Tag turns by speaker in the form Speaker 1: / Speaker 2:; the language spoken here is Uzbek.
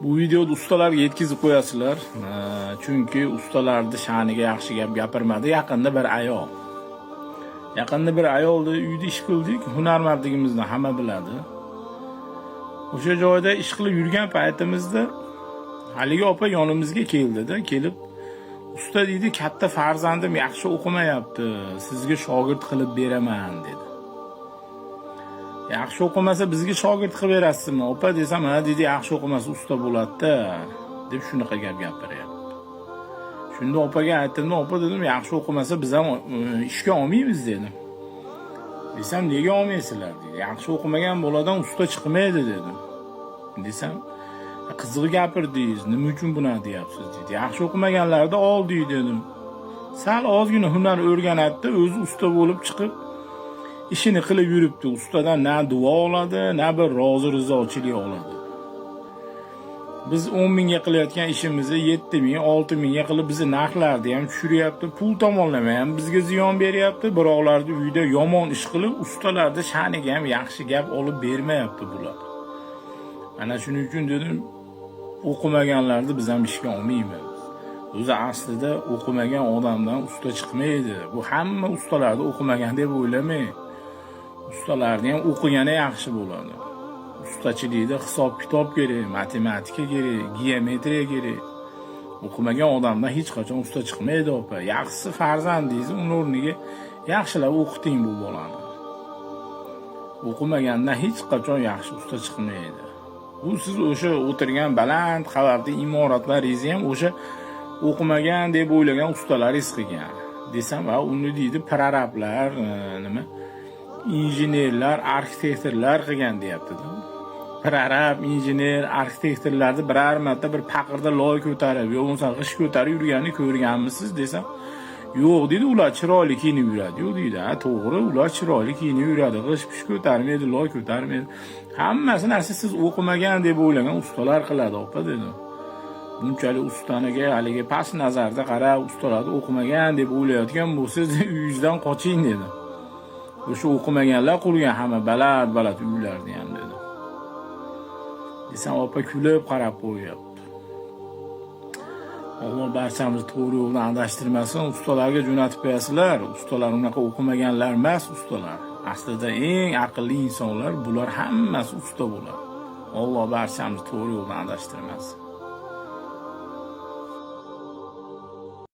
Speaker 1: Bu videoda ustalarga yetkazib qo'yasizlar. Chunki ustalarning sha'niga yaxshi gap gapirmadi. Yaqinda bir ayolni uyda ish qildik. Hunarmandligimizni hamma biladi. O'sha joyda ish qilib yurgan paytimizda haligi opa yonimizga keldi-da, kelib usta deydi, katta farzandim yaxshi o'qimayapti, sizga shogird qilib beraman dedi. Yaxshi o'qimasa bizga shogird qilib berasizmi opa desam, ha dedi, yaxshi o'qimasa usta bo'ladi-da deb shunaqa gap gapiryapti. Shunda opaga aytdim, opa dedim, yaxshi o'qimasa biz ham ishga olmaymiz dedim. Desam, nega olmaysizlar dedi. Yaxshi o'qimagan boladan usta chiqmaydi dedim. Desam, qiziq gapirdingiz, nima uchun buni deyapsiz dedi. Yaxshi o'qimaganlarda oldik dedim. Sal ozgina hunar o'rganadi, o'zi usta bo'lib chiqib ishini qilib yuribdi. Ustadan na duo oladi, na bir rozi rizochilik oladi. Biz 10 mingga qilayotgan ishimizni 7 ming, 6 mingga qilib bizni narxlarni ham tushiryapti. Pul tomonlama ham bizga ziyon beryapti. Biroqlarni uyda yomon ish qilib, ustalarda sha'niga ham yaxshi gap olib bermayapti bular. Mana shuning uchun dedim, o'qimaganlarni biz ham ishga olmaymiz. O'zi aslida o'qimagan odamdan usta chiqmaydi. Bu hamma ustalarni o'qimagan deb o'ylamang. Ustalarning ham o'qigani yaxshi bo'ladi. Ustachilikda hisob-kitob kerak, matematika kerak, geometriya kerak. O'qimagan odamdan hech qachon usta chiqmaydi opa. Yaxshisi farzandingizni uning o'rniga yaxshilab o'qiting bu bolani. O'qimagandan hech qachon yaxshi usta chiqmaydi. Bu siz o'sha o'tirgan baland qavatli imoratlaringizni ham o'sha o'qimagan deb o'ylagan ustalaringiz qilgan. Desam, va uni deydi prorablar, nima? Injenerlar, arxitektorlar qilgan deyapti-da. Prorab, injener, arxitektorlarni biror marta bir paqirda loy ko'tarib, yo bo'lmasa g'ish ko'tarib yurganini ko'rganmisiz desam, yo'q dedi, ular chiroyli kiyinib yuradi. Yo'q deydi, ha to'g'ri, ular chiroyli kiyinib yuradi, g'ish ko'tarmaydi, loy ko'tarmaydi. Hammasini siz o'qimagan deb o'ylagan ustalar qiladi, opa dedim. Bunchalik ustaniga haligi past nazarda qarab, ustalarni o'qimagan deb o'ylayotgan bo'lsangiz, uyingizdan qoching dedim. O'sha o'qimaganlar qurgan hamma baland uylarni ham dedi. Desam, opa kulib qarab qo'yapti. Alloh barchamizni to'g'ri yo'ldan adashtirmasin. Ustalarga jo'natib qo'yasizlar. Ustalar unaqa o'qimaganlar emas, ustalar. Aslida eng aqlli insonlar, bular hammasi usta bo'ladi. Alloh barchamizni to'g'ri yo'ldan adashtirmasin.